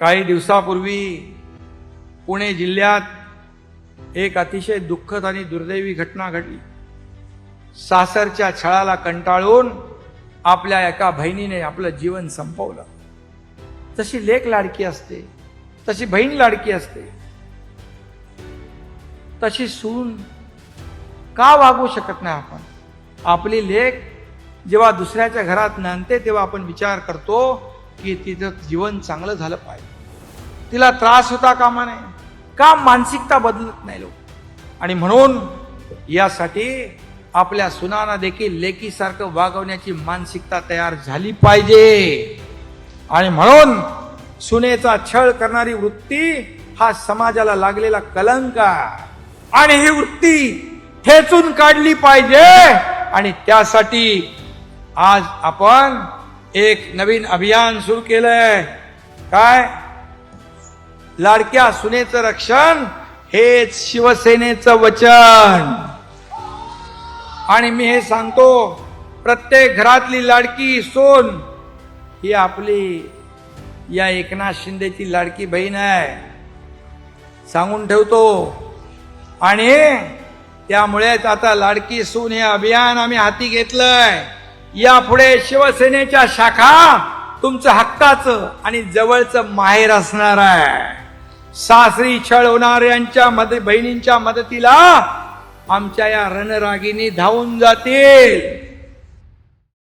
काही दिवसापूर्वी पुणे जिल्ह्यात एक अतिशय दुःखद आणि दुर्दैवी घटना घडली। सासरच्या छळाला कंटाळून आपल्या एका बहिणीने आपलं जीवन संपवलं। तशी लेक लाडकी असते, तशी बहीण लाडकी असते, तशी सून का वागू शकत नाही आपण? आपली लेक जेव्हा दुसऱ्याच्या घरात नांदते तेव्हा आपण विचार करतो की तिचं जीवन चांगलं झालं पाहिजे, तिला त्रास होता कामा नये। का मानसिकता बदलत नाही लोक? आणि म्हणून यासाठी आपल्या सुनांना देखील लेकीसारखं वागवण्याची मानसिकता तयार झाली पाहिजे। आणि म्हणून सुनेचा छळ करणारी वृत्ती हा समाजाला लागलेला कलंक आहे आणि ही वृत्ती ठेचून काढली पाहिजे। आणि त्यासाठी आज आपण एक नवीन अभियान सुरू केलंय। काय? लाडक्या सुनेचं रक्षण हेच शिवसेनेचं वचन। आणि मी हे सांगतो, प्रत्येक घरातली लाडकी सून ही आपली या एकनाथ शिंदेची लाडकी बहीण आहे, सांगून ठेवतो। आणि त्यामुळेच आता लाडकी सून हे अभियान आम्ही हाती घेतलंय। यापुढे शिवसेनेच्या शाखा तुमचं हक्काचं आणि जवळचं माहेर असणार आहे। सासरी छळ होणाऱ्यांच्या बहिणींच्या मदतीला आमच्या या रणरागिणी धावून जातील।